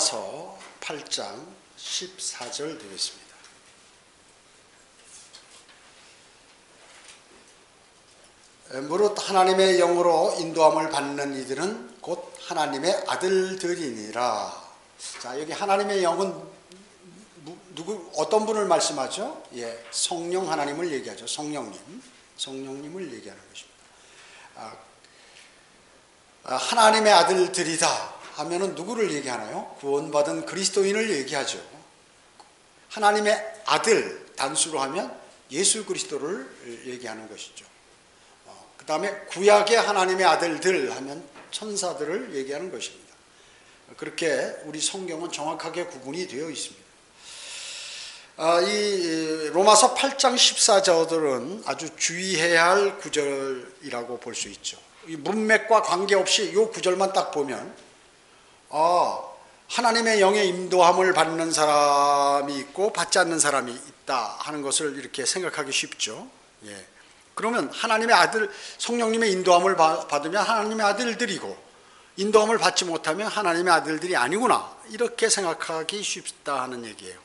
로마서 8장 14절 되겠습니다. 무릇 하나님의 영으로 인도함을 받는 이들은 곧 하나님의 아들들이니라. 자, 여기 하나님의 영은 어떤 분을 말씀하죠? 예, 성령 하나님을 얘기하죠. 성령님을 얘기하는 것입니다. 하나님의 아들들이다 하면은 누구를 얘기하나요? 구원받은 그리스도인을 얘기하죠. 하나님의 아들 단수로 하면 예수 그리스도를 얘기하는 것이죠. 그 다음에 구약의 하나님의 아들들 하면 천사들을 얘기하는 것입니다. 그렇게 우리 성경은 정확하게 구분이 되어 있습니다. 이 로마서 8장 14절은 아주 주의해야 할 구절이라고 볼 수 있죠. 이 문맥과 관계없이 이 구절만 딱 보면 하나님의 영의 인도함을 받는 사람이 있고 받지 않는 사람이 있다 하는 것을 이렇게 생각하기 쉽죠. 예. 그러면 하나님의 아들, 성령님의 인도함을 받으면 하나님의 아들들이고 인도함을 받지 못하면 하나님의 아들들이 아니구나 이렇게 생각하기 쉽다 하는 얘기예요.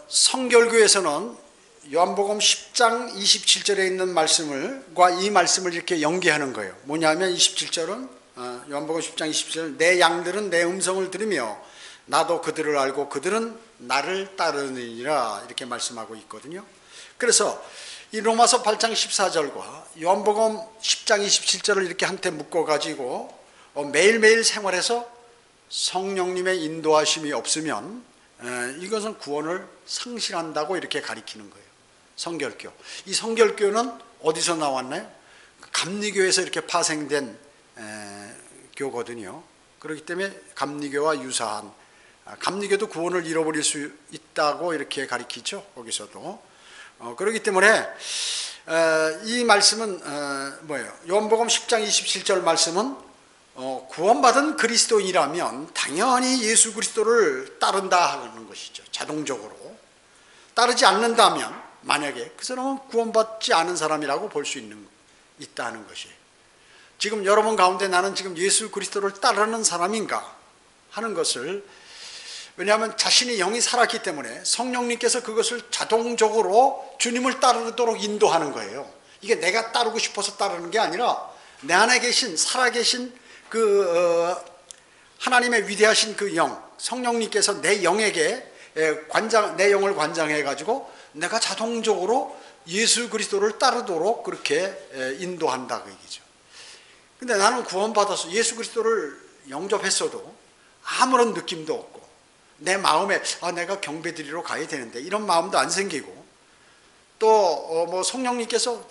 성결교에서는 요한복음 10장 27절에 있는 말씀과 이 말씀을 이렇게 연계하는 거예요. 뭐냐면 27절은 요한복음 10장 27절 내 양들은 내 음성을 들으며 나도 그들을 알고 그들은 나를 따르느니라 이렇게 말씀하고 있거든요. 그래서 이 로마서 8장 14절과 요한복음 10장 27절을 이렇게 한테 묶어가지고 매일매일 생활에서 성령님의 인도하심이 없으면 이것은 구원을 상실한다고 이렇게 가리키는 거예요. 성결교. 이 성결교는 어디서 나왔나요? 감리교에서 이렇게 파생된 교거든요. 그렇기 때문에 감리교와 유사한, 감리교도 구원을 잃어버릴 수 있다고 이렇게 가리키죠. 거기서도. 그렇기 때문에 이 말씀은 뭐예요? 요한복음 10장 27절 말씀은 구원받은 그리스도인이라면 당연히 예수 그리스도를 따른다 하는 것이죠. 자동적으로. 따르지 않는다면 만약에 그 사람은 구원받지 않은 사람이라고 볼 수 있다는 것이에요. 지금 여러분 가운데 나는 지금 예수 그리스도를 따르는 사람인가 하는 것을, 왜냐하면 자신의 영이 살았기 때문에 성령님께서 그것을 자동적으로 주님을 따르도록 인도하는 거예요. 이게 내가 따르고 싶어서 따르는 게 아니라 내 안에 계신 살아계신 그 하나님의 위대하신 그 영, 성령님께서 내 영에게 내 영을 관장해 가지고 내가 자동적으로 예수 그리스도를 따르도록 그렇게 인도한다 그 얘기죠. 근데 나는 구원받아서 예수 그리스도를 영접했어도 아무런 느낌도 없고 내 마음에 내가 경배드리러 가야 되는데 이런 마음도 안 생기고 또 뭐 성령님께서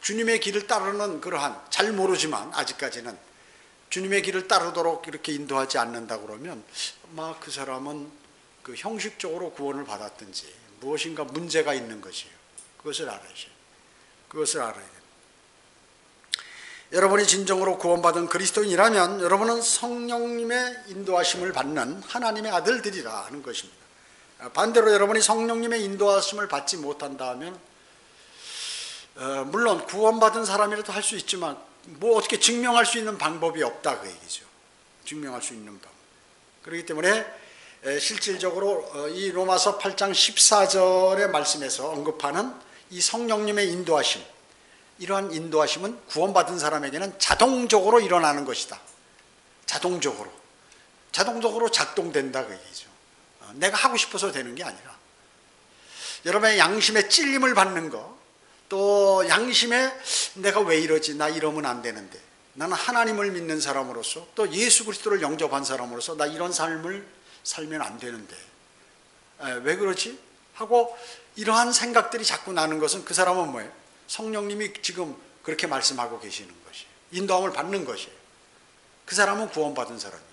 주님의 길을 따르는 그러한, 잘 모르지만 아직까지는 주님의 길을 따르도록 이렇게 인도하지 않는다 그러면 막 그 사람은 그 형식적으로 구원을 받았든지 무엇인가 문제가 있는 것이에요. 그것을 알아야 돼요. 여러분이 진정으로 구원받은 그리스도인이라면 여러분은 성령님의 인도하심을 받는 하나님의 아들들이라 하는 것입니다. 반대로 여러분이 성령님의 인도하심을 받지 못한다 하면 물론 구원받은 사람이라도 할 수 있지만 뭐 어떻게 증명할 수 있는 방법이 없다 그 얘기죠. 증명할 수 있는 방법. 그렇기 때문에 실질적으로 이 로마서 8장 14절의 말씀에서 언급하는 이 성령님의 인도하심, 이러한 인도하심은 구원받은 사람에게는 자동적으로 일어나는 것이다. 자동적으로 작동된다 그 얘기죠. 내가 하고 싶어서 되는 게 아니라 여러분의 양심의 찔림을 받는 거, 또 양심에 내가 왜 이러지, 나 이러면 안 되는데, 나는 하나님을 믿는 사람으로서 또 예수 그리스도를 영접한 사람으로서 나 이런 삶을 살면 안 되는데 왜 그러지? 하고 이러한 생각들이 자꾸 나는 것은 그 사람은 뭐예요? 성령님이 지금 그렇게 말씀하고 계시는 것이에요. 인도함을 받는 것이에요. 그 사람은 구원받은 사람이에요.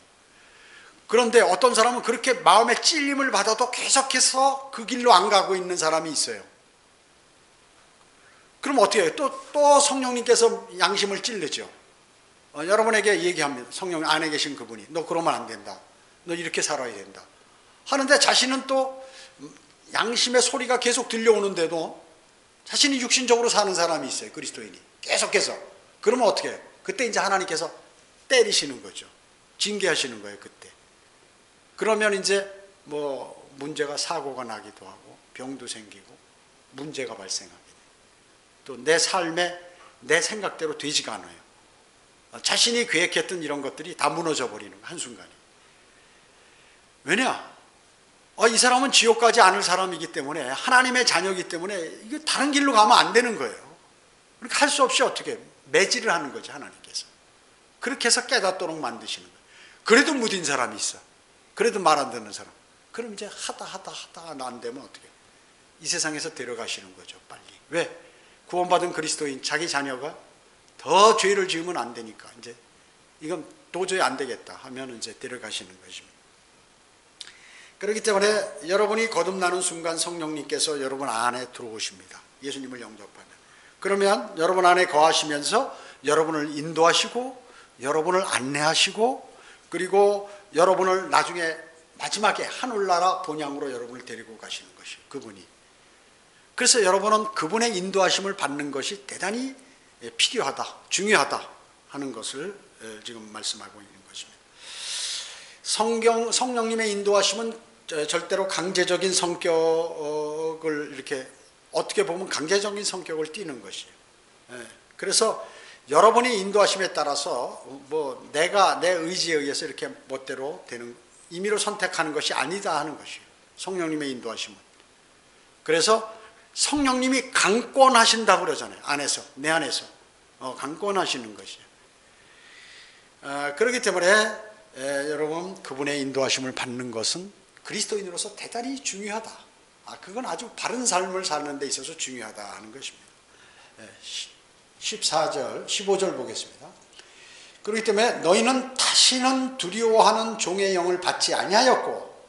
그런데 어떤 사람은 그렇게 마음의 찔림을 받아도 계속해서 그 길로 안 가고 있는 사람이 있어요. 그럼 어떻게 해요? 또 성령님께서 양심을 찔르죠. 여러분에게 얘기합니다. 성령 안에 계신 그분이 너 그러면 안 된다. 너 이렇게 살아야 된다. 하는데 자신은 또 양심의 소리가 계속 들려오는데도 자신이 육신적으로 사는 사람이 있어요. 그리스도인이 계속해서. 그러면 어떻게 해요? 그때 이제 하나님께서 때리시는 거죠. 징계하시는 거예요, 그때. 그러면 이제 뭐 문제가 사고가 나기도 하고 병도 생기고 문제가 발생하게 돼요. 또 내 삶에 내 생각대로 되지가 않아요. 자신이 계획했던 이런 것들이 다 무너져 버리는 거예요, 한순간에. 왜냐? 이 사람은 지옥 가지 않을 사람이기 때문에, 하나님의 자녀이기 때문에 이게 다른 길로 가면 안 되는 거예요. 그러니까 할 수 없이 어떻게 매질을 하는 거죠, 하나님께서. 그렇게 해서 깨닫도록 만드시는 거예요. 그래도 무딘 사람이 있어. 그래도 말 안 듣는 사람. 그럼 이제 하다 안 되면 어떻게? 이 세상에서 데려가시는 거죠, 빨리. 왜? 구원받은 그리스도인 자기 자녀가 더 죄를 지으면 안 되니까 이제 이건 도저히 안 되겠다 하면 이제 데려가시는 것입니다. 그렇기 때문에 여러분이 거듭나는 순간 성령님께서 여러분 안에 들어오십니다. 예수님을 영접하면. 그러면 여러분 안에 거하시면서 여러분을 인도하시고 여러분을 안내하시고 그리고 여러분을 나중에 마지막에 하늘나라 본향으로 여러분을 데리고 가시는 것이에요, 그분이. 그래서 여러분은 그분의 인도하심을 받는 것이 대단히 필요하다, 중요하다 하는 것을 지금 말씀하고 있는 것입니다. 성령님의 인도하심은 절대로 강제적인 성격을 이렇게 어떻게 보면 강제적인 성격을 띠는 것이에요. 그래서 여러분이 인도하심에 따라서 뭐 내가 내 의지에 의해서 이렇게 멋대로 되는 임의로 선택하는 것이 아니다 하는 것이에요, 성령님의 인도하심은. 그래서 성령님이 강권하신다고 그러잖아요, 안에서, 내 안에서 강권하시는 것이에요. 그렇기 때문에 여러분 그분의 인도하심을 받는 것은 그리스도인으로서 대단히 중요하다. 그건 아주 바른 삶을 사는 데 있어서 중요하다 하는 것입니다. 14절, 15절 보겠습니다. 그렇기 때문에 너희는 다시는 두려워하는 종의 영을 받지 아니하였고,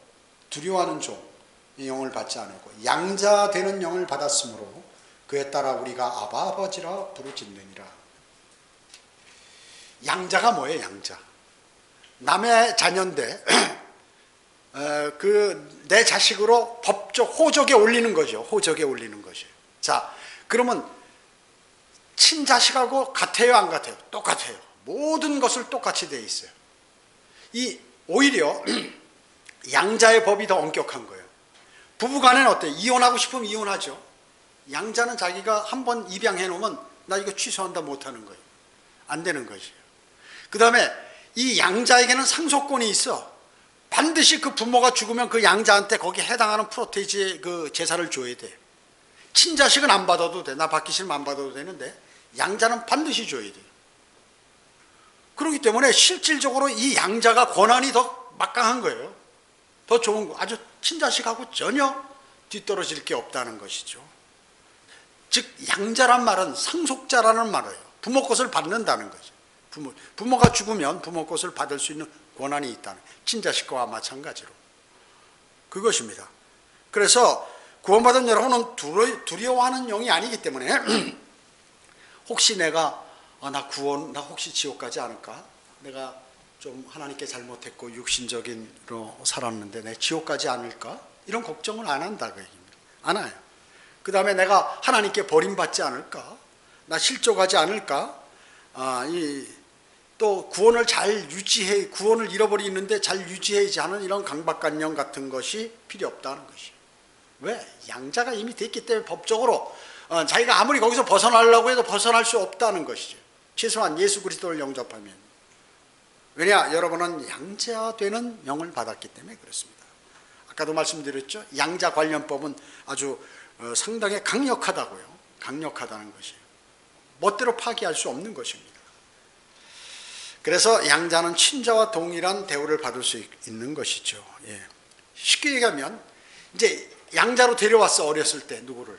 두려워하는 종의 영을 받지 않았고 양자 되는 영을 받았으므로 그에 따라 우리가 아바 아버지라 부르짖느니라. 양자가 뭐예요? 양자. 남의 자녀인데 내 자식으로 법적 호적에 올리는 거죠. 호적에 올리는 것이에요. 자, 그러면 친자식하고 같아요, 안 같아요? 똑같아요. 모든 것을 똑같이 되어 있어요. 오히려 양자의 법이 더 엄격한 거예요. 부부간에는 어때요? 이혼하고 싶으면 이혼하죠. 양자는 자기가 한번 입양해 놓으면 나 이거 취소한다 못하는 거예요. 안 되는 것이에요. 그 다음에 이 양자에게는 상속권이 있어. 반드시 그 부모가 죽으면 그 양자한테 거기에 해당하는 프로테이지의 그 제사를 줘야 돼. 친자식은 안 받아도 돼. 나 받기 싫으면 안 받아도 되는데 양자는 반드시 줘야 돼. 그렇기 때문에 실질적으로 이 양자가 권한이 더 막강한 거예요. 더 좋은 거. 아주 친자식하고 전혀 뒤떨어질 게 없다는 것이죠. 즉 양자란 말은 상속자라는 말이에요. 부모 것을 받는다는 거죠. 부모가 죽으면 부모 것을 받을 수 있는 권한이 있다는, 친자식과 마찬가지로 그것입니다. 그래서 구원받은 여러분은 두려워하는 영이 아니기 때문에 혹시 내가 나 혹시 지옥 가지 않을까? 내가 좀 하나님께 잘못했고 육신적인로 살았는데 내 지옥 가지 않을까? 이런 걱정을 안 한다 그 얘기입니다. 안 해요. 그 다음에 내가 하나님께 버림받지 않을까? 나 실족하지 않을까? 또 구원을 구원을 잃어버리는데 잘 유지해야지 하는 이런 강박관념 같은 것이 필요 없다는 것이에요. 왜? 양자가 이미 됐기 때문에 법적으로 자기가 아무리 거기서 벗어나려고 해도 벗어날 수 없다는 것이죠. 최소한 예수 그리스도를 영접하면. 왜냐? 여러분은 양자되는 영을 받았기 때문에 그렇습니다. 아까도 말씀드렸죠. 양자 관련법은 아주 상당히 강력하다고요. 강력하다는 것이에요. 멋대로 파기할 수 없는 것입니다. 그래서 양자는 친자와 동일한 대우를 받을 수 있는 것이죠. 예. 쉽게 얘기하면 이제 양자로 데려왔어. 어렸을 때 누구를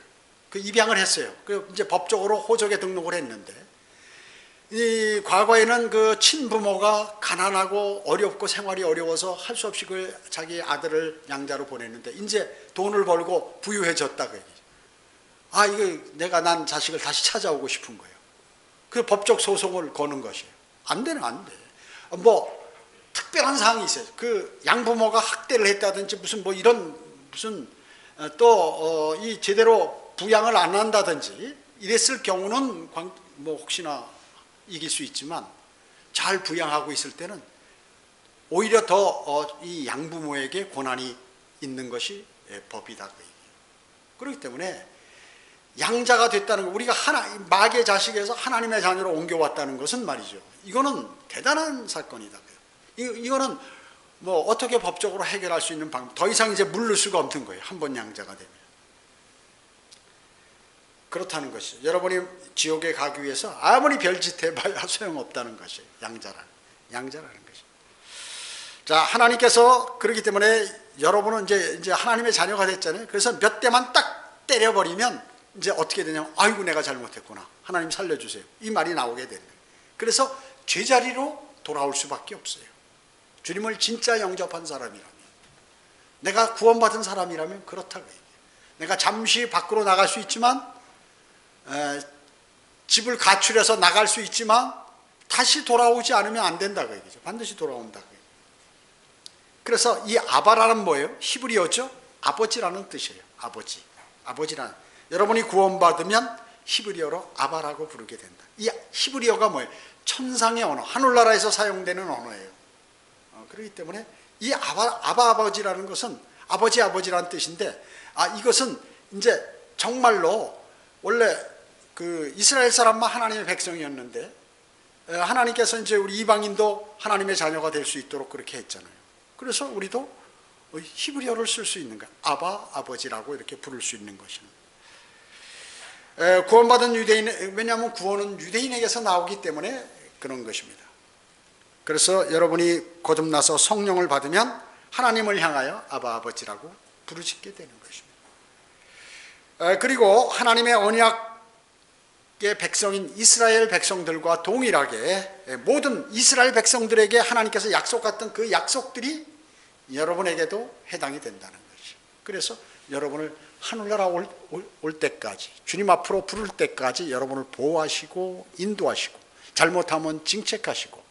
입양을 했어요. 이제 법적으로 호적에 등록을 했는데 이 과거에는 그 친부모가 가난하고 어렵고 생활이 어려워서 할 수 없이 자기 아들을 양자로 보냈는데 이제 돈을 벌고 부유해졌다 그 얘기죠. 이거 난 자식을 다시 찾아오고 싶은 거예요. 그 법적 소송을 거는 것이에요. 안 돼. 뭐 특별한 사항이 있어요. 그 양부모가 학대를 했다든지 이 제대로 부양을 안 한다든지 이랬을 경우는 뭐 혹시나 이길 수 있지만 잘 부양하고 있을 때는 오히려 더 이 양부모에게 권한이 있는 것이 법이다 그 얘기예요. 그렇기 때문에 양자가 됐다는 거, 우리가 마귀의 자식에서 하나님의 자녀로 옮겨왔다는 것은 말이죠, 이거는 대단한 사건이다. 이거는 뭐 어떻게 법적으로 해결할 수 있는 방법, 더 이상 이제 물를 수가 없는 거예요. 한번 양자가 되면. 그렇다는 것이죠. 여러분이 지옥에 가기 위해서 아무리 별짓 해봐야 소용없다는 것이에요. 양자라는 것이. 자, 하나님께서 그렇기 때문에 여러분은 이제 하나님의 자녀가 됐잖아요. 그래서 몇 대만 딱 때려버리면 이제 어떻게 되냐면, 아이고 내가 잘못했구나, 하나님 살려주세요, 이 말이 나오게 되는 거예요. 그래서 제자리로 돌아올 수밖에 없어요. 주님을 진짜 영접한 사람이라면, 내가 구원받은 사람이라면 그렇다고 얘기해요. 내가 잠시 밖으로 나갈 수 있지만, 집을 가출해서 나갈 수 있지만 다시 돌아오지 않으면 안 된다고 얘기죠. 반드시 돌아온다고 얘기해요. 그래서 이 아바라는 뭐예요? 히브리어죠? 아버지라는 뜻이에요. 아버지라는. 여러분이 구원받으면 히브리어로 아바라고 부르게 된다. 이 히브리어가 뭐예요? 천상의 언어, 하늘나라에서 사용되는 언어예요. 그렇기 때문에 이 아버지라는 것은 아버지라는 뜻인데, 이것은 이제 정말로 원래 그 이스라엘 사람만 하나님의 백성이었는데, 하나님께서 이제 우리 이방인도 하나님의 자녀가 될 수 있도록 그렇게 했잖아요. 그래서 우리도 히브리어를 쓸 수 있는 거야. 아버지라고 이렇게 부를 수 있는 것입니다. 구원받은 유대인, 왜냐하면 구원은 유대인에게서 나오기 때문에 그런 것입니다. 그래서 여러분이 거듭나서 성령을 받으면 하나님을 향하여 아버지라고 부르짖게 되는 것입니다. 그리고 하나님의 언약의 백성인 이스라엘 백성들과 동일하게 모든 이스라엘 백성들에게 하나님께서 약속했던 그 약속들이 여러분에게도 해당이 된다는 것이죠. 그래서 여러분을 하늘나라 올 때까지, 주님 앞으로 부를 때까지 여러분을 보호하시고 인도하시고, 잘못하면 징책하시고,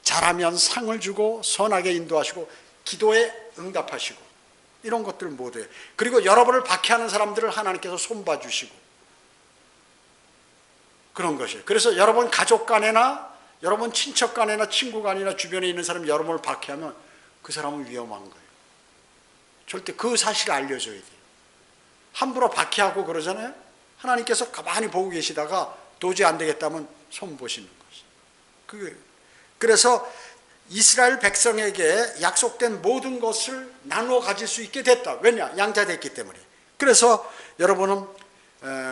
잘하면 상을 주고 선하게 인도하시고, 기도에 응답하시고, 이런 것들 모두예요. 그리고 여러분을 박해하는 사람들을 하나님께서 손봐주시고, 그런 것이에요. 그래서 여러분 가족 간에나 여러분 친척 간에나 친구 간이나 주변에 있는 사람이 여러분을 박해하면 그 사람은 위험한 거예요. 절대 그 사실을 알려줘야 돼요. 함부로 박해하고 그러잖아요. 하나님께서 가만히 보고 계시다가 도저히 안 되겠다면 손보시는 것이에요. 그래서 이스라엘 백성에게 약속된 모든 것을 나누어 가질 수 있게 됐다. 왜냐? 양자됐기 때문에. 그래서 여러분은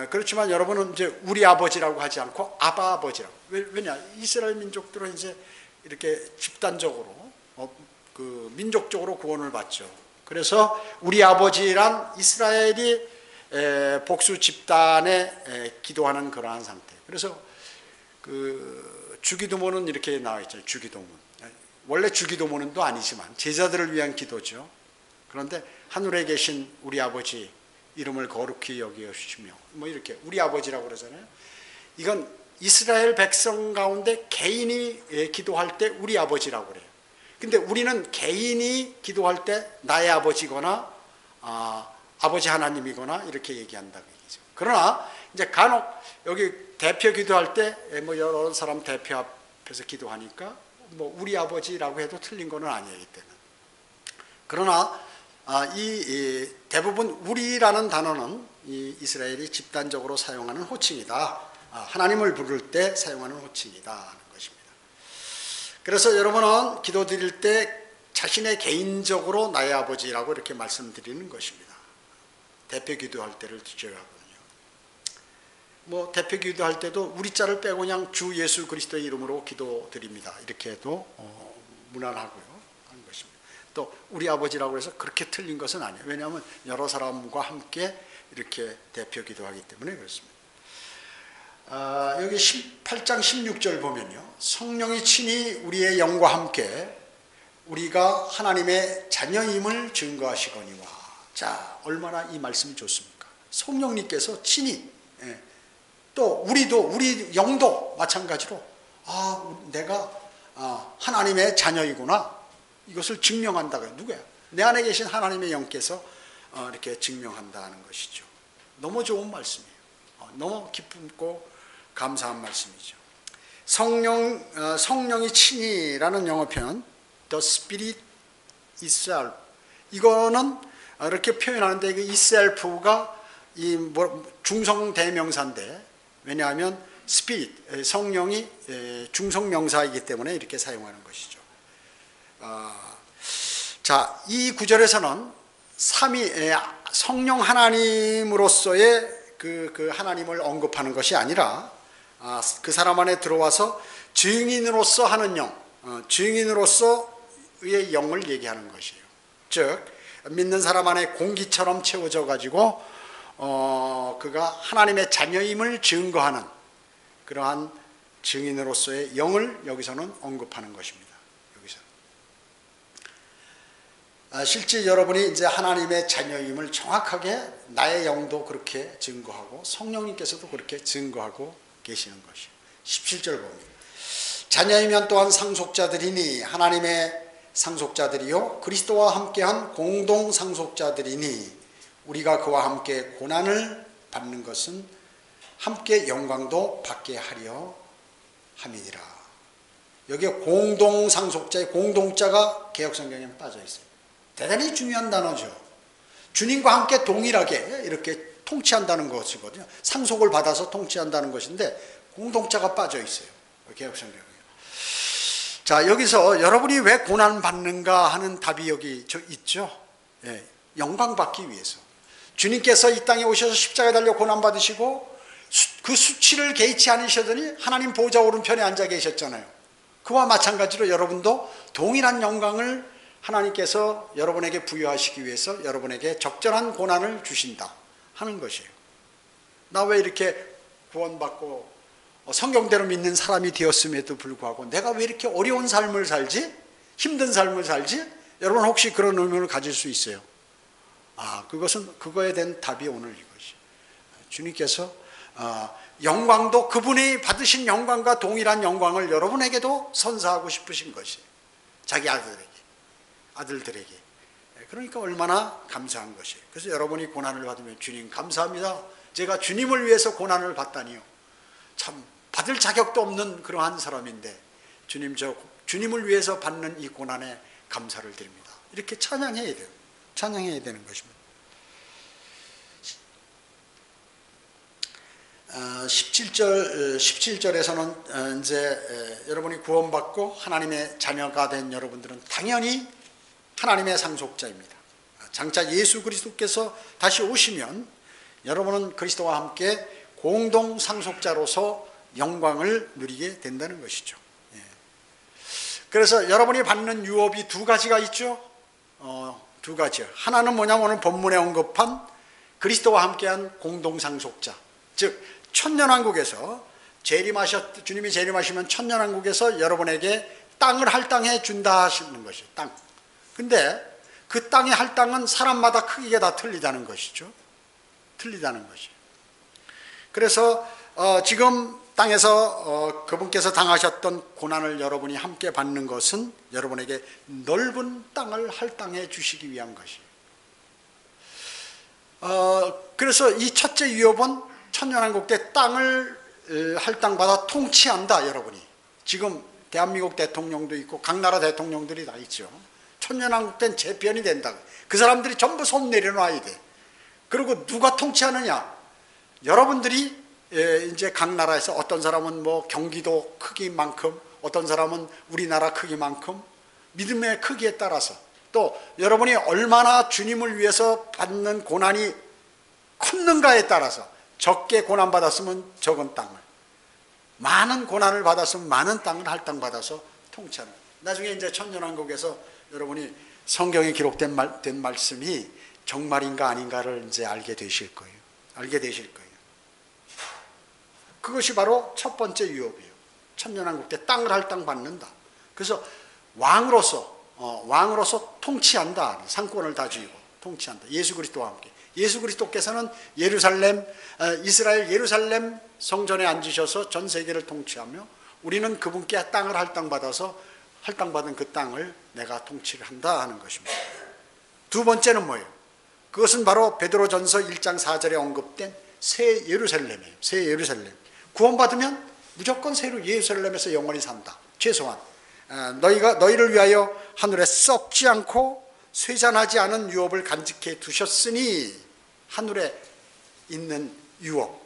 그렇지만 여러분은 이제 우리 아버지라고 하지 않고 아버지라고. 왜냐? 이스라엘 민족들은 이제 이렇게 집단적으로 그 민족적으로 구원을 받죠. 그래서 우리 아버지란 이스라엘이 복수 집단에 기도하는 그러한 상태. 그래서 그 주기도문은 이렇게 나와 있죠. 주기도문. 원래 주기도문도 아니지만 제자들을 위한 기도죠. 그런데 하늘에 계신 우리 아버지 이름을 거룩히 여기시며, 뭐 이렇게 우리 아버지라고 그러잖아요. 이건 이스라엘 백성 가운데 개인이 기도할 때 우리 아버지라고 그래요. 근데 우리는 개인이 기도할 때 나의 아버지거나 아버지 하나님이거나 이렇게 얘기한다고 얘기죠. 그러나 이제 간혹 여기 대표 기도할 때 뭐 여러 사람 대표 앞에서 기도하니까 뭐 우리 아버지라고 해도 틀린 거는 아니기 때문에. 그러나 이 대부분 우리라는 단어는 이 이스라엘이 집단적으로 사용하는 호칭이다. 하나님을 부를 때 사용하는 호칭이다 하는 것입니다. 그래서 여러분은 기도 드릴 때 자신의 개인적으로 나의 아버지라고 이렇게 말씀드리는 것입니다. 대표 기도할 때를 드려야 하거든요. 뭐 대표 기도할 때도 우리 자를 빼고 그냥 주 예수 그리스도의 이름으로 기도 드립니다. 이렇게 해도 무난하고요. 하는 것입니다. 또 우리 아버지라고 해서 그렇게 틀린 것은 아니에요. 왜냐하면 여러 사람과 함께 이렇게 대표 기도하기 때문에 그렇습니다. 여기 8장 16절 보면요. 성령이 친히 우리의 영과 함께 우리가 하나님의 자녀임을 증거하시거니와. 자, 얼마나 이 말씀이 좋습니까? 성령님께서 친히, 또 우리 영도 마찬가지로 내가 하나님의 자녀이구나, 이것을 증명한다고 해요. 누구야? 내 안에 계신 하나님의 영께서 이렇게 증명한다는 것이죠. 너무 좋은 말씀이에요. 너무 기쁘고 감사한 말씀이죠. 성령이 친히라는 영어 표현, the Spirit itself. 이거는 이렇게 표현하는데 그 itself가 중성 대명사인데, 왜냐하면 Spirit, 성령이 중성명사이기 때문에 이렇게 사용하는 것이죠. 자, 이 구절에서는 성령 하나님으로서의 그 하나님을 언급하는 것이 아니라 그 사람 안에 들어와서 증인으로서 하는 영, 증인으로서의 영을 얘기하는 것이에요. 즉 믿는 사람 안에 공기처럼 채워져 가지고 그가 하나님의 자녀임을 증거하는 그러한 증인으로서의 영을 여기서는 언급하는 것입니다. 여기서 실제 여러분이 이제 하나님의 자녀임을 정확하게 나의 영도 그렇게 증거하고 성령님께서도 그렇게 증거하고 계시는 것이에요. 17절 봅니다. 자녀이면 또한 상속자들이니 하나님의 상속자들이요 그리스도와 함께한 공동 상속자들이니 우리가 그와 함께 고난을 받는 것은 함께 영광도 받게 하려 함이니라. 여기에 공동 상속자의 공동자가 개역성경에 빠져 있어요. 대단히 중요한 단어죠. 주님과 함께 동일하게 이렇게 통치한다는 것이거든요. 상속을 받아서 통치한다는 것인데 공동자가 빠져 있어요. 개역성경에. 자, 여기서 여러분이 왜 고난 받는가 하는 답이 여기 있죠. 예, 영광 받기 위해서. 주님께서 이 땅에 오셔서 십자가에 달려 고난 받으시고 그 수치를 개의치 않으시더니 하나님 보좌 오른편에 앉아 계셨잖아요. 그와 마찬가지로 여러분도 동일한 영광을 하나님께서 여러분에게 부여하시기 위해서 여러분에게 적절한 고난을 주신다 하는 것이에요. 나 왜 이렇게 구원받고 성경대로 믿는 사람이 되었음에도 불구하고 내가 왜 이렇게 어려운 삶을 살지? 힘든 삶을 살지? 여러분 혹시 그런 의문을 가질 수 있어요. 그거에 대한 답이 오늘 이것이. 주님께서 영광도 그분이 받으신 영광과 동일한 영광을 여러분에게도 선사하고 싶으신 것이 자기 아들들에게. 그러니까 얼마나 감사한 것이에요. 그래서 여러분이 고난을 받으면 주님 감사합니다. 제가 주님을 위해서 고난을 받다니요. 참 받을 자격도 없는 그러한 사람인데 주님을 위해서 받는 이 고난에 감사를 드립니다. 이렇게 찬양해야 돼요. 찬양해야 되는 것입니다. 17절에서는 이제 여러분이 구원받고 하나님의 자녀가 된 여러분들은 당연히 하나님의 상속자입니다. 장차 예수 그리스도께서 다시 오시면 여러분은 그리스도와 함께 공동 상속자로서 영광을 누리게 된다는 것이죠. 그래서 여러분이 받는 유업이 두 가지가 있죠. 두 가지요. 하나는 뭐냐면 오늘 본문에 언급한 그리스도와 함께한 공동 상속자, 즉 천년왕국에서 주님이 재림하시면 천년왕국에서 여러분에게 땅을 할당해 준다 하시는 것이죠. 땅. 근데 그 땅의 할당은 사람마다 크기가 다 틀리다는 것이죠. 틀리다는 것이죠. 그래서 지금 땅에서 그분께서 당하셨던 고난을 여러분이 함께 받는 것은 여러분에게 넓은 땅을 할당해 주시기 위한 것이에요. 그래서 이 첫째 유업은 천년왕국 때 땅을 할당받아 통치한다. 여러분이 지금 대한민국 대통령도 있고 각 나라 대통령들이 다 있죠. 천년왕국 때는 재편이 된다. 그 사람들이 전부 손 내려놔야 돼. 그리고 누가 통치하느냐? 여러분들이 이제 각 나라에서 어떤 사람은 뭐 경기도 크기만큼, 어떤 사람은 우리나라 크기만큼 믿음의 크기에 따라서 또 여러분이 얼마나 주님을 위해서 받는 고난이 컸는가에 따라서 적게 고난받았으면 적은 땅을, 많은 고난을 받았으면 많은 땅을 할당받아서 통치하는. 나중에 이제 천년왕국에서 여러분이 성경에 기록된 말씀이 정말인가 아닌가를 이제 알게 되실 거예요. 알게 되실 거예요. 그것이 바로 첫 번째 유업이에요. 천년왕국 때 땅을 할당받는다. 그래서 왕으로서 통치한다. 상권을 다 쥐고 통치한다. 예수 그리스도와 함께. 예수 그리스도께서는 이스라엘 예루살렘 성전에 앉으셔서 전 세계를 통치하며 우리는 그분께 땅을 할당받은 그 땅을 내가 통치를 한다 하는 것입니다. 두 번째는 뭐예요? 그것은 바로 베드로전서 1장 4절에 언급된 새 예루살렘이에요. 새 예루살렘. 구원받으면 무조건 새로 예루살렘에서 영원히 산다. 최소한 너희를 위하여 하늘에 썩지 않고 쇠잔하지 않은 유업을 간직해 두셨으니, 하늘에 있는 유업,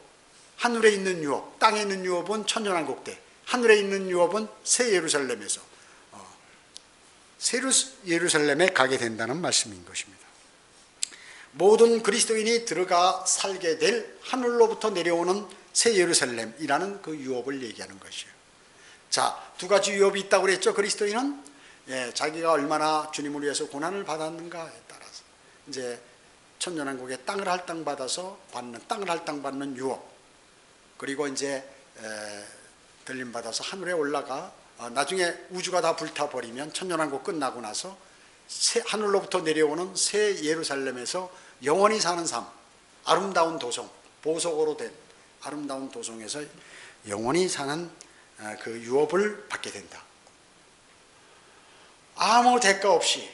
하늘에 있는 유업, 땅에 있는 유업은 천년왕국때, 하늘에 있는 유업은 새 예루살렘에서 새 예루살렘에 가게 된다는 말씀인 것입니다. 모든 그리스도인이 들어가 살게 될 하늘로부터 내려오는 새 예루살렘이라는 그 유업을 얘기하는 것이에요. 자, 두 가지 유업이 있다고 그랬죠. 그리스도인은 자기가 얼마나 주님을 위해서 고난을 받았는가에 따라서 이제 천년왕국에 땅을 할당받아서 받는, 땅을 할당받는 유업, 그리고 이제 들림받아서 하늘에 올라가 나중에 우주가 다 불타버리면 천년왕국 끝나고 나서 하늘로부터 내려오는 새 예루살렘에서 영원히 사는 삶, 아름다운 도성, 보석으로 된 아름다운 도성에서 영원히 사는 그 유업을 받게 된다. 아무 대가 없이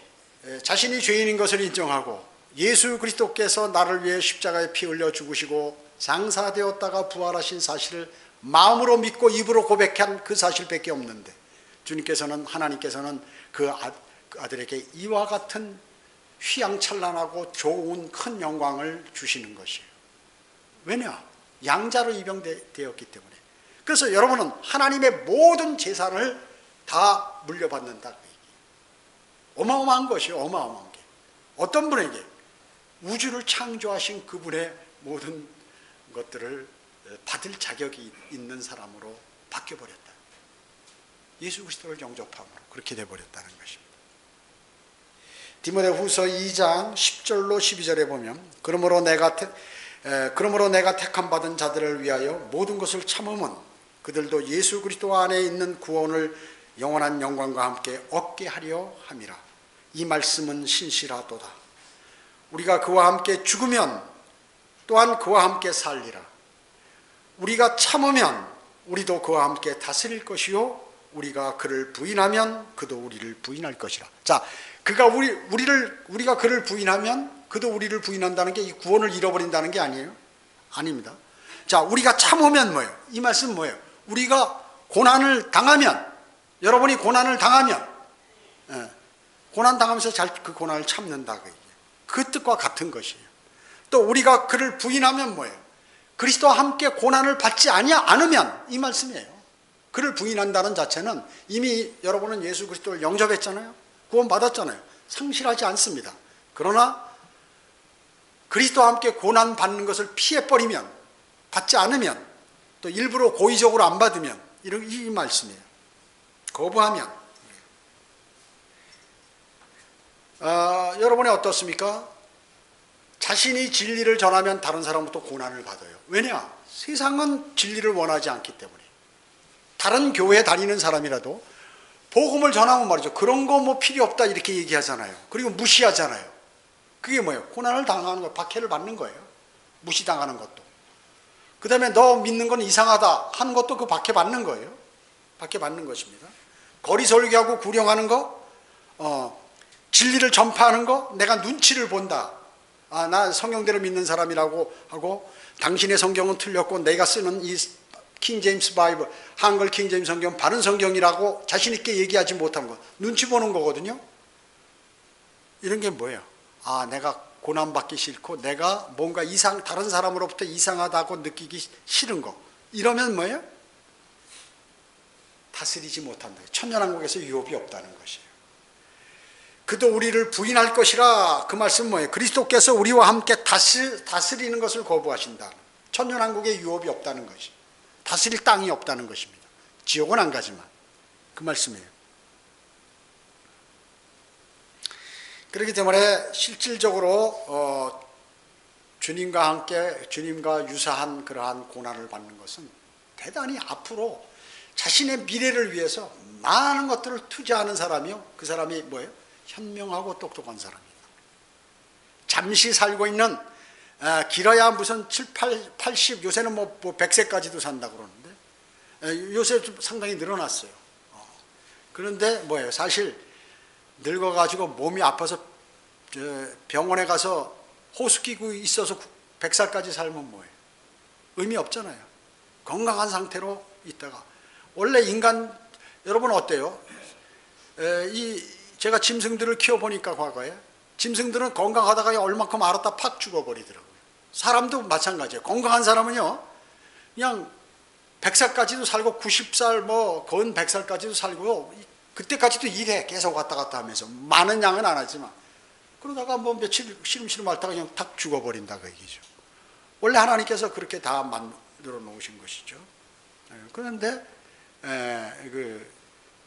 자신이 죄인인 것을 인정하고 예수 그리스도께서 나를 위해 십자가에 피 흘려 죽으시고 장사되었다가 부활하신 사실을 마음으로 믿고 입으로 고백한 그 사실밖에 없는데, 주님께서는, 하나님께서는 그 아들에게 이와 같은 휘황찬란하고 좋은 큰 영광을 주시는 것이에요. 왜냐? 양자로 입양되었기 때문에. 그래서 여러분은 하나님의 모든 재산을 다 물려받는다. 어마어마한 것이에요. 어마어마한 게. 어떤 분에게? 우주를 창조하신 그분의 모든 것들을 받을 자격이 있는 사람으로 바뀌어버렸다. 예수 그리스도를 영접함으로 그렇게 되어버렸다는 것입니다. 디모데후서 2장 10절로 12절에 보면 그러므로 내가 택함 받은 자들을 위하여 모든 것을 참음은 그들도 예수 그리스도 안에 있는 구원을 영원한 영광과 함께 얻게 하려 함이라. 이 말씀은 신실하도다. 우리가 그와 함께 죽으면 또한 그와 함께 살리라. 우리가 참으면 우리도 그와 함께 다스릴 것이요 우리가 그를 부인하면 그도 우리를 부인할 것이라. 자, 그가 우리가 그를 부인하면 그도 우리를 부인한다는 게 이 구원을 잃어버린다는 게 아니에요? 아닙니다. 자, 우리가 참으면 뭐예요? 이 말씀은 뭐예요? 우리가 고난을 당하면, 여러분이 고난을 당하면, 고난 당하면서 잘 그 고난을 참는다. 그 뜻과 같은 것이에요. 또 우리가 그를 부인하면 뭐예요? 그리스도와 함께 고난을 받지 않으면, 이 말씀이에요. 그를 부인한다는 자체는 이미 여러분은 예수 그리스도를 영접했잖아요. 구원받았잖아요. 상실하지 않습니다. 그러나 그리스도와 함께 고난 받는 것을 피해버리면, 받지 않으면, 또 일부러 고의적으로 안 받으면, 이 말씀이에요. 거부하면. 여러분이 어떻습니까? 자신이 진리를 전하면 다른 사람부터 고난을 받아요. 왜냐? 세상은 진리를 원하지 않기 때문에. 다른 교회에 다니는 사람이라도 복음을 전하면 말이죠. 그런 거 뭐 필요 없다 이렇게 얘기하잖아요. 그리고 무시하잖아요. 그게 뭐예요? 고난을 당하는 거, 박해를 받는 거예요. 무시당하는 것도. 그 다음에 너 믿는 건 이상하다 하는 것도 그 박해 받는 거예요. 박해 받는 것입니다. 거리 설교하고 구령하는 거, 진리를 전파하는 거, 내가 눈치를 본다. 나 성경대로 믿는 사람이라고 하고 당신의 성경은 틀렸고 내가 쓰는 이 킹 제임스 바이블, 한글 킹 제임스 성경 바른 성경이라고 자신 있게 얘기하지 못하는 거, 눈치 보는 거거든요. 이런 게 뭐예요? 내가 고난받기 싫고 내가 뭔가 다른 사람으로부터 이상하다고 느끼기 싫은 거, 이러면 뭐예요? 다스리지 못한다. 천년왕국에서 유업이 없다는 것이에요. 그도 우리를 부인할 것이라. 그 말씀은 뭐예요? 그리스도께서 우리와 함께 다스리는 것을 거부하신다. 천년왕국에 유업이 없다는 것이, 다스릴 땅이 없다는 것입니다. 지옥은 안 가지만. 그 말씀이에요. 그렇기 때문에 실질적으로 주님과 함께, 주님과 유사한 그러한 고난을 받는 것은 대단히 앞으로 자신의 미래를 위해서 많은 것들을 투자하는 사람이요. 그 사람이 뭐예요? 현명하고 똑똑한 사람입니다. 잠시 살고 있는, 길어야 무슨 7, 80, 요새는 뭐 100세까지도 산다고 그러는데, 요새 좀 상당히 늘어났어요. 그런데 뭐예요? 사실 늙어가지고 몸이 아파서 병원에 가서 호수 끼고 있어서 100살까지 살면 뭐예요? 의미 없잖아요. 건강한 상태로 있다가. 원래 인간, 여러분 어때요? 이 제가 짐승들을 키워보니까 과거에 짐승들은 건강하다가 얼마큼 알았다 팍 죽어버리더라고요. 사람도 마찬가지예요. 건강한 사람은요, 그냥 100살까지도 살고 90살 건 100살까지도 살고 그때까지도 일해. 계속 왔다 갔다 하면서 많은 양은 안 하지만 그러다가 며칠 시름시름 앓다가 그냥 탁 죽어버린다 그 얘기죠. 원래 하나님께서 그렇게 다 만들어 놓으신 것이죠. 그런데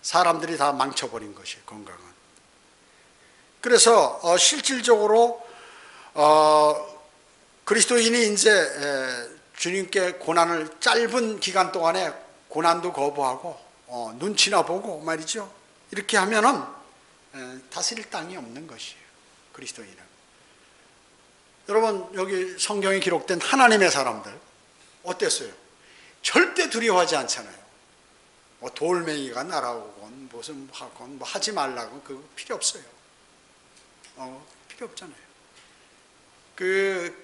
사람들이 다 망쳐버린 것이에요. 건강은. 그래서 실질적으로 그리스도인이 이제 주님께 고난을 짧은 기간 동안에 고난도 거부하고 눈치나 보고 말이죠. 이렇게 하면은 다스릴 땅이 없는 것이에요. 그리스도인은. 여러분 여기 성경에 기록된 하나님의 사람들 어땠어요? 절대 두려워하지 않잖아요. 돌멩이가 날아오건 무슨 하건 하지 말라고 그거 필요 없어요. 필요 없잖아요.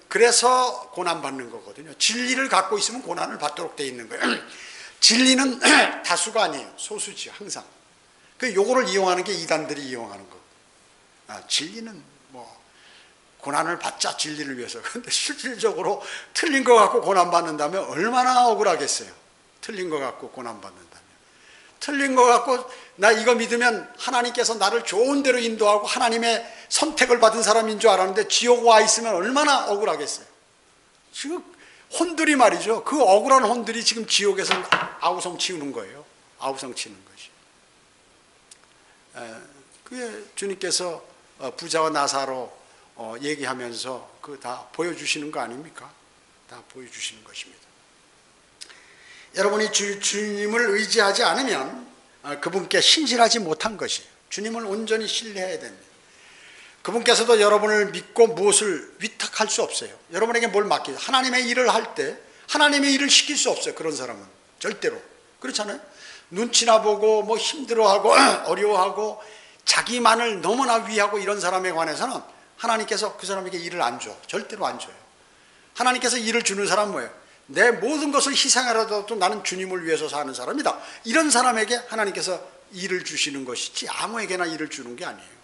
그래서 고난받는 거거든요. 진리를 갖고 있으면 고난을 받도록 돼 있는 거예요. 진리는 다수가 아니에요. 소수지 항상. 요거를 이용하는 게 이단들이 이용하는 거. 진리는 고난을 받자 진리를 위해서. 근데 실질적으로 틀린 거 갖고 고난받는다면 얼마나 억울하겠어요. 틀린 거 갖고 고난받는다면. 틀린 거 갖고 나 이거 믿으면 하나님께서 나를 좋은 대로 인도하고 하나님의 선택을 받은 사람인 줄 알았는데 지옥 와 있으면 얼마나 억울하겠어요. 지금 혼들이 말이죠. 그 억울한 혼들이 지금 지옥에서 아우성 치우는 거예요. 아우성 치는 것이. 그게 주님께서 부자와 나사로 얘기하면서 그 다 보여주시는 거 아닙니까? 다 보여주시는 것입니다. 여러분이 주님을 의지하지 않으면 그분께 신실하지 못한 것이에요. 주님을 온전히 신뢰해야 됩니다. 그분께서도 여러분을 믿고 무엇을 위탁할 수 없어요. 여러분에게 뭘 맡기죠? 하나님의 일을 할 때 하나님의 일을 시킬 수 없어요. 그런 사람은 절대로. 그렇잖아요. 눈치나 보고 힘들어하고 어려워하고 자기만을 너무나 위하고 이런 사람에 관해서는 하나님께서 그 사람에게 일을 안 줘. 절대로 안 줘요. 하나님께서 일을 주는 사람은 뭐예요? 내 모든 것을 희생하라도 나는 주님을 위해서 사는 사람이다. 이런 사람에게 하나님께서 일을 주시는 것이지 아무에게나 일을 주는 게 아니에요.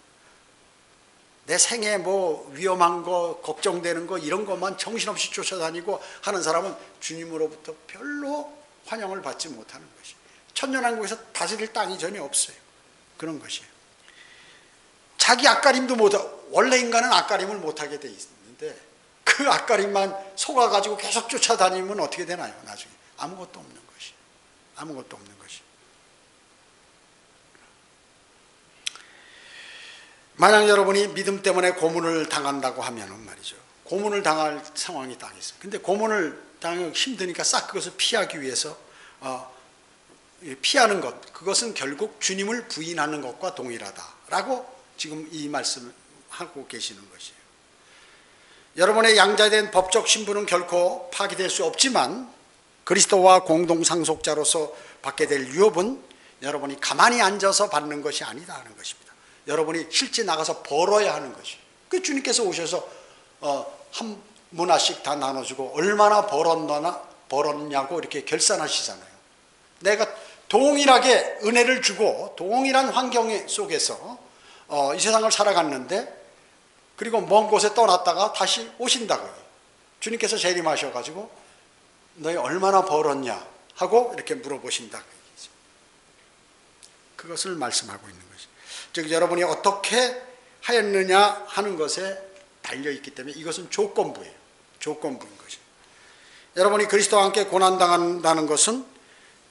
내 생에 위험한 거, 걱정되는 거 이런 것만 정신없이 쫓아다니고 하는 사람은 주님으로부터 별로 환영을 받지 못하는 것이에요. 천년왕국에서 다스릴 땅이 전혀 없어요. 그런 것이에요. 자기 앞가림도 못하고, 원래 인간은 앞가림을 못하게 돼 있는데 그 앞가림만 속아가지고 계속 쫓아다니면 어떻게 되나요? 나중에 아무것도 없는 것이. 아무것도 없는 것이. 만약 여러분이 믿음 때문에 고문을 당한다고 하면은 말이죠. 고문을 당할 상황이 딱 있어요. 근데 고문을 당하기 힘드니까 싹 그것을 피하기 위해서 피하는 것, 그것은 결국 주님을 부인하는 것과 동일하다라고 지금 이 말씀을 하고 계시는 것이에요. 여러분의 양자된 법적 신분은 결코 파기될 수 없지만 그리스도와 공동상속자로서 받게 될 유업은 여러분이 가만히 앉아서 받는 것이 아니다 하는 것입니다. 여러분이 실제 나가서 벌어야 하는 것이. 그 주님께서 오셔서 한 문화씩 다 나눠주고 얼마나 벌었냐고 이렇게 결산하시잖아요. 내가 동일하게 은혜를 주고 동일한 환경 속에서 이 세상을 살아갔는데 그리고 먼 곳에 떠났다가 다시 오신다고요. 주님께서 재림하셔가지고 너희 얼마나 벌었냐 하고 이렇게 물어보신다고 얘기죠. 그것을 말씀하고 있는 것이. 즉 여러분이 어떻게 하였느냐 하는 것에 달려있기 때문에 이것은 조건부예요. 조건부인 것이에요. 여러분이 그리스도와 함께 고난당한다는 것은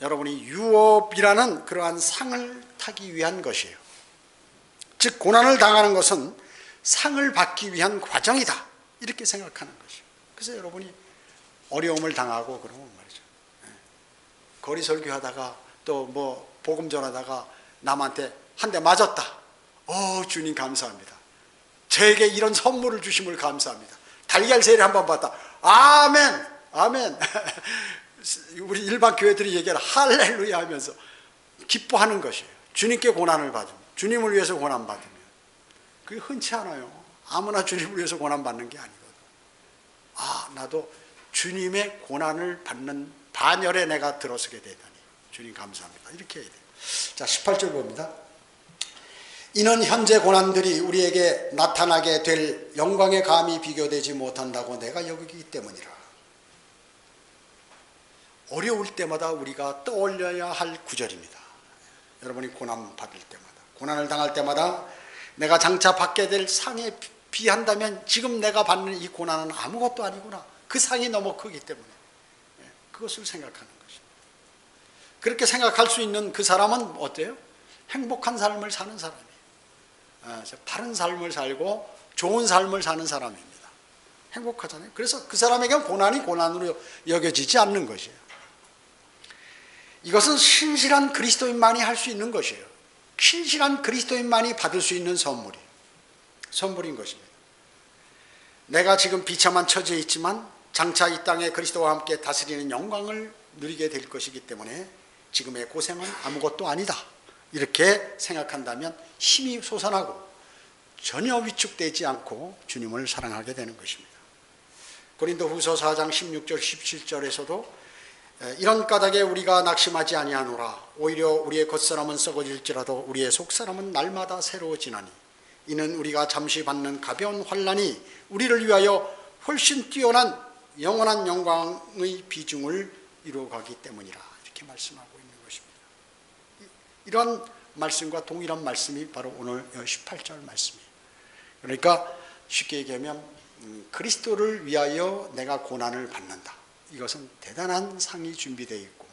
여러분이 유업이라는 그러한 상을 타기 위한 것이에요. 즉 고난을 당하는 것은 상을 받기 위한 과정이다 이렇게 생각하는 것이에요. 그래서 여러분이 어려움을 당하고 그러면 말이죠. 거리 설교하다가 또 복음 전하다가 남한테 한 대 맞았다. 주님 감사합니다. 저에게 이런 선물을 주심을 감사합니다. 달걀 세례 한번 받다. 아멘 아멘. 우리 일반 교회들이 얘기하는 할렐루야 하면서 기뻐하는 것이에요. 주님께 고난을 받으면, 주님을 위해서 고난받으면 그게 흔치 않아요. 아무나 주님을 위해서 고난받는 게 아니거든. 나도 주님의 고난을 받는 반열에 내가 들어서게 되다니 주님 감사합니다. 이렇게 해야 돼요. 자, 18절 봅니다. 이는 현재 고난들이 우리에게 나타나게 될 영광의 감히 비교되지 못한다고 내가 여기기 때문이라. 어려울 때마다 우리가 떠올려야 할 구절입니다. 여러분이 고난 받을 때마다, 고난을 당할 때마다 내가 장차 받게 될 상에 비한다면 지금 내가 받는 이 고난은 아무것도 아니구나. 그 상이 너무 크기 때문에 그것을 생각하는 것입니다. 그렇게 생각할 수 있는 그 사람은 어때요? 행복한 삶을 사는 사람이에요. 바른 삶을 살고 좋은 삶을 사는 사람입니다. 행복하잖아요. 그래서 그 사람에게는 고난이 고난으로 여겨지지 않는 것이에요. 이것은 신실한 그리스도인만이 할 수 있는 것이에요. 신실한 그리스도인만이 받을 수 있는 선물인 것입니다. 내가 지금 비참한 처지에 있지만 장차 이 땅에 그리스도와 함께 다스리는 영광을 누리게 될 것이기 때문에 지금의 고생은 아무것도 아니다. 이렇게 생각한다면 힘이 솟아나고 전혀 위축되지 않고 주님을 사랑하게 되는 것입니다. 고린도후서 4장 16절 17절에서도 이런 까닭에 우리가 낙심하지 아니하노라. 오히려 우리의 겉사람은 썩어질지라도 우리의 속사람은 날마다 새로워지나니 이는 우리가 잠시 받는 가벼운 환난이 우리를 위하여 훨씬 뛰어난 영원한 영광의 비중을 이루어가기 때문이라. 이렇게 말씀하고 있는 것입니다. 이런 말씀과 동일한 말씀이 바로 오늘 18절 말씀이에요. 그러니까 쉽게 얘기하면 그리스도를 위하여 내가 고난을 받는다. 이것은 대단한 상이 준비되어 있고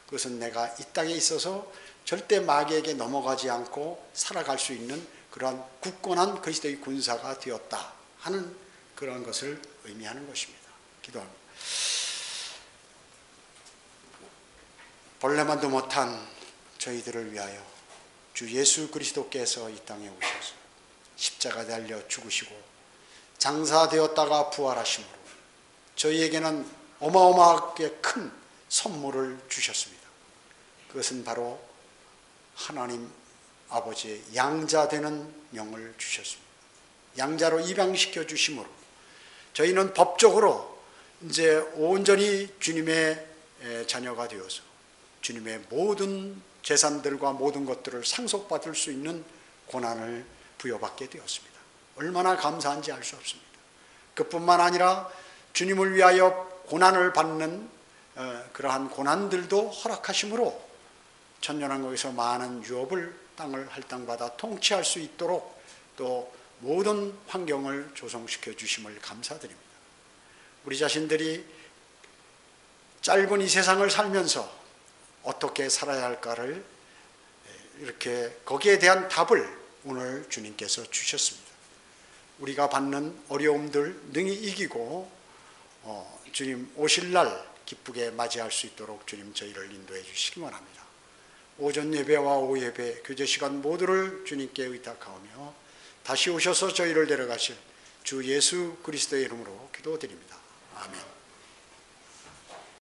그것은 내가 이 땅에 있어서 절대 마귀에게 넘어가지 않고 살아갈 수 있는 그러한 굳건한 그리스도의 군사가 되었다 하는 그런 것을 의미하는 것입니다. 기도합니다. 본래만도 못한 저희들을 위하여 주 예수 그리스도께서 이 땅에 오셔서 십자가 달려 죽으시고 장사되었다가 부활하심으로 저희에게는 어마어마하게 큰 선물을 주셨습니다. 그것은 바로 하나님 아버지의 양자되는 영을 주셨습니다. 양자로 입양시켜 주심으로 저희는 법적으로 이제 온전히 주님의 자녀가 되어서 주님의 모든 재산들과 모든 것들을 상속받을 수 있는 권한을 부여받게 되었습니다. 얼마나 감사한지 알 수 없습니다. 그뿐만 아니라 주님을 위하여 고난을 받는 그러한 고난들도 허락하심으로 천년왕국에서 많은 유업을 땅을 할당받아 통치할 수 있도록 또 모든 환경을 조성시켜 주심을 감사드립니다. 우리 자신들이 짧은 이 세상을 살면서 어떻게 살아야 할까를 이렇게 거기에 대한 답을 오늘 주님께서 주셨습니다. 우리가 받는 어려움들 능히 이기고 주님 오실 날 기쁘게 맞이할 수 있도록 주님 저희를 인도해 주시기 원합니다. 오전 예배와 오후 예배, 교제 시간 모두를 주님께 의탁하오며 다시 오셔서 저희를 데려가실 주 예수 그리스도의 이름으로 기도드립니다. 아멘.